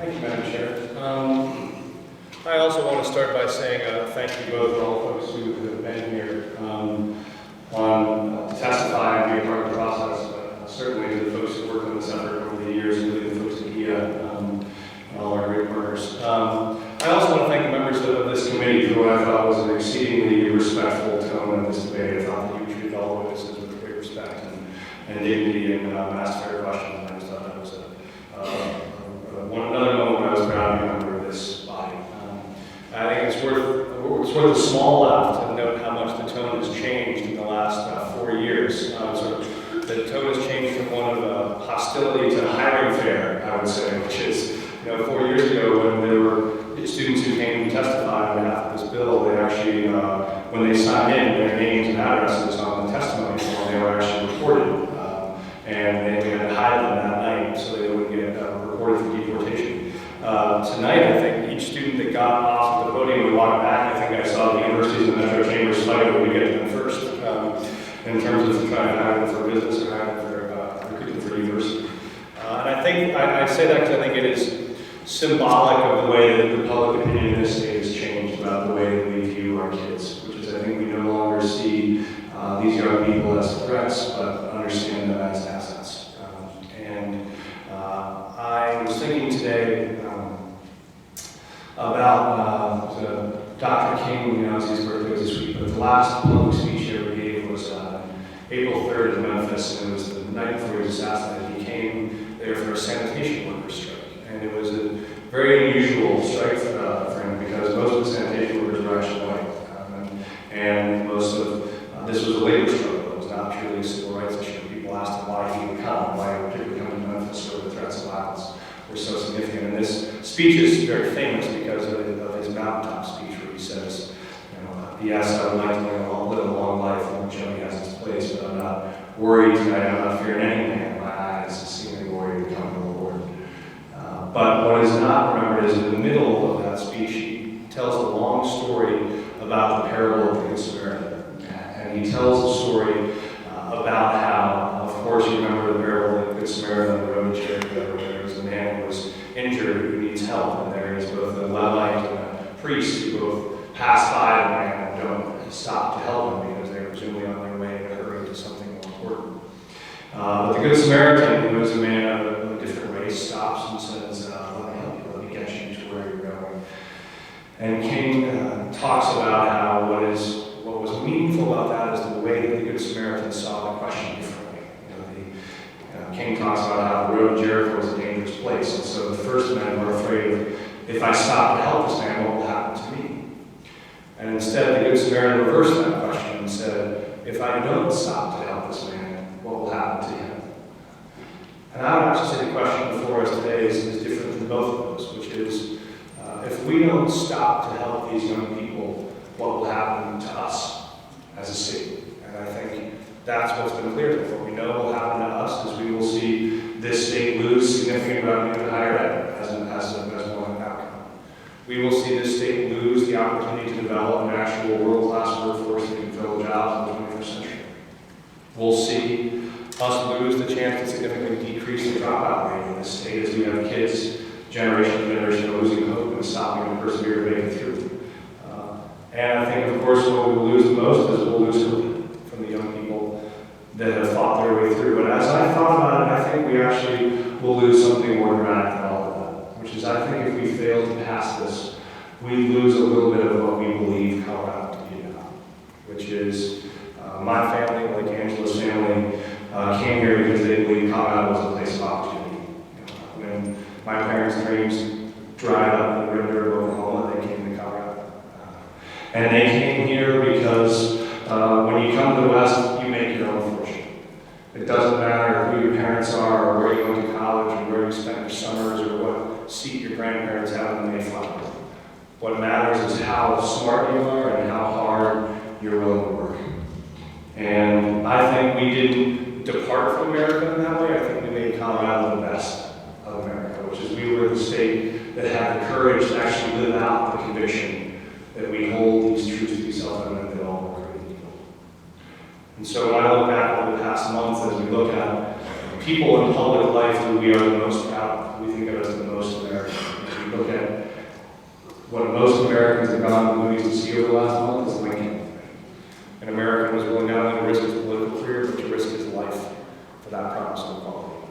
Thank you, Madam Chair. I also want to start by saying thank you both to all folks who have been here to testify and be a part of the process, but certainly to the folks who worked on this effort over the years, including the folks at GIA and all our great partners. I also want to thank the members of this committee for what I thought was an exceedingly respectful tone of this debate. I thought that you treated all the witnesses with great respect and dignity and asked fair questions. I just thought that was another moment I was proud to be a member of this body. I think it's worth a small laugh to note how much the tone has changed in the last 4 years. The tone has changed from one of hostility to hiring fair, I would say, which is, 4 years ago when there were students who came to testify on behalf of this bill, they actually, when they signed in their names and addresses on the testimony form, they were actually reported. And they had to hide them that night so they wouldn't get reported for deportation. Tonight, I think each student that got off the podium would walk back. I think I saw the universities and the Metro Chambers fight over to get to them first in terms of trying to hire them for business or hire them for recruiting for university. And I think I say that because I think it is symbolic of the way that the public opinion in this state has changed about the way that we view our kids, which is I think we no longer see these young people as threats, but understand them as assets. I was thinking today about Dr. King. His birthday was this week, but the last public speech he ever gave was April 3rd in Memphis, and it was the night before he was assassinated. He came there for a sanitation workers strike, and it was a very unusual strike for him because most of the sanitation workers were actually white, and most of this was a labor struggle. It was not purely a civil rights issue. People asked him why he would come, why he would particularly come to Memphis where the threats of violence were so significant. And this speech is very famous because of his mountaintop speech where he says, yes, I would like to live a long life in which he has its place, but I'm not worried tonight. I'm not fearing any man. My eyes see the glory to come to the Lord. But what is not remembered is in the middle of that speech, he tells a long story about the parable of the Good Samaritan. And he tells a story about how, of course, you remember the parable of the Good Samaritan on the road to Jericho, where there was a man who was injured who needs help, and there is both a Levite and a priest who both pass by the man and don't stop to help him because they're presumably on their way in a hurry to something more important. But the Good Samaritan, who is a man of a different race, stops and says, let me help you, let me get you to where you're going. And King talks about how what was meaningful about that is the way that the Good Samaritan saw the question differently. King talks about how the road to Jericho was a dangerous place, and so the first men were afraid of, if I stop to help this man, what will happen to me? And instead, the Good Samaritan reversed that question and said, if I don't stop to help this man, what will happen to him? And I would actually say the question before us today is different than both of those, which is, if we don't stop to help these young people, what will happen to us as a city? And I think that's what's been clear to us. What we know will happen to us is we will see this state lose significant revenue in higher ed as one outcome. We will see this state lose the opportunity to develop an actual world-class workforce that can fill jobs in the 21st century. We'll see us lose the chance to significantly decrease the dropout rate in this state as we have kids, generation to generation, losing hope and stopping to persevere to make it through. And I think, of course, what we will lose the most is we'll lose hope from the young people that have fought their way through. And as I thought about it, I think we actually will lose something more dramatic than all of that, which is I think if we fail to pass this, we lose a little bit of what we believe Colorado to be about, which is my family, like Angela's family, came here because they believed Colorado was a place of opportunity. When my parents' dreams dried up in the Red River of Oklahoma, they came to Colorado. And they came here because when you come to the West, you make your own fortune. It doesn't matter who your parents are, or where you went to college, or where you spent your summers, or what seat your grandparents have in the Mayflower. What matters is how smart you are and how hard you're willing to work. And I think we didn't depart from America in that way. I think we made Colorado the best of America, which is we were the state that had the courage to actually live out the conviction that we hold these truths to be self-evident that all are created equal. And so when I look back over the past month, as we look at people in public life who we are the most proud of, we think of as the most American. If you look at what most Americans have gone to the movies to see over the last month is Lincoln. An American was willing not only to risk his political career, but to risk his life for that promise of equality.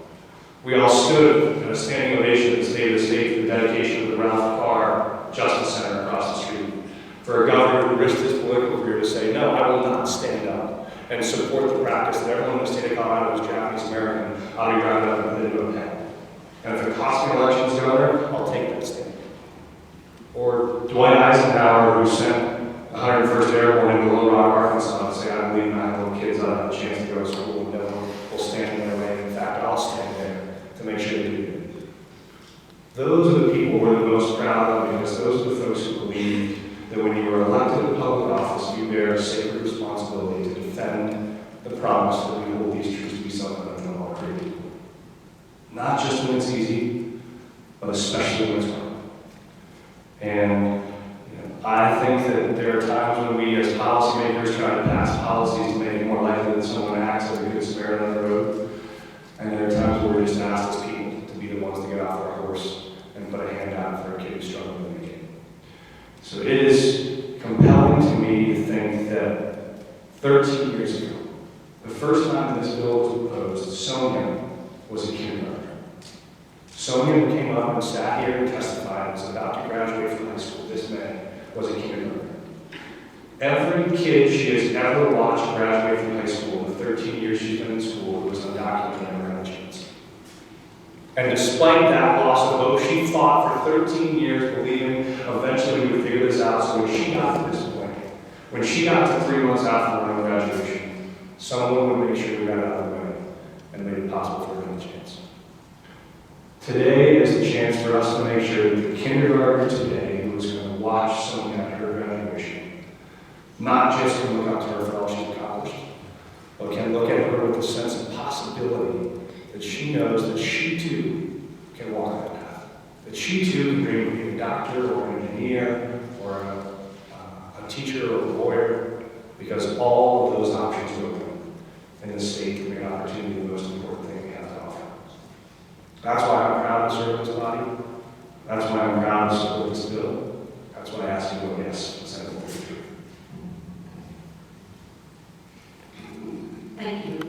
We all stood in a standing ovation at the State of the State for the dedication of the Ralph Carr Justice Center across the street. For a governor who risked his political career to say, no, I will not stand up and support the practice that everyone in the state of Colorado who's Japanese American ought to be rounded up and put into a pen. And if it costs me elections, Governor, I'll take that stand. Or Dwight Eisenhower, who sent the 101st Airborne into Little Rock, Arkansas to say, I believe my little kids ought to have a chance to go to school and no one will stand in their way. In fact, I'll stand there to make sure they do. Those are the people we're the most proud of, because those are the folks who believe that when you are elected to public office, you bear a sacred responsibility to defend the promise that we hold these truths to be something that we all created. Not just when it's easy, but especially when it's hard. And I think that there are times when we as policymakers try to pass policies to make it more likely that someone acts as a good Samaritan on the road. And there are times where we're just asked as people to be the ones to get off our horse and put a hand out for a kid who's struggling to make it. So it is compelling to me to think that 13 years ago, the first time this bill was proposed, Sonia was a kindergartner. Sonia, who came up and sat here and testified, was about to graduate from high school this May, was a kindergartner. Every kid she has ever watched graduate from high school, the 13 years she's been in school, was undocumented and never had a chance. And despite that loss of hope, she fought for 13 years, believing eventually we would figure this out. So when she got to this point, when she got to 3 months out from her graduation, someone would make sure we got out of the way and made it possible for her to have a chance. Today is the chance for us to make sure that the kindergartner today who is going to watch Sonia at her graduation, not just can look up to her for all she's accomplished, but can look at her with a sense of possibility that she knows that she too can walk that path. That she too can dream of being a doctor or an engineer or a teacher or a lawyer, because all of those options are open in the state to make opportunity the most important thing we have to offer. That's why I'm proud to serve this body. That's why I'm proud to support this bill. That's why I ask you to vote yes to Senate Appropriations.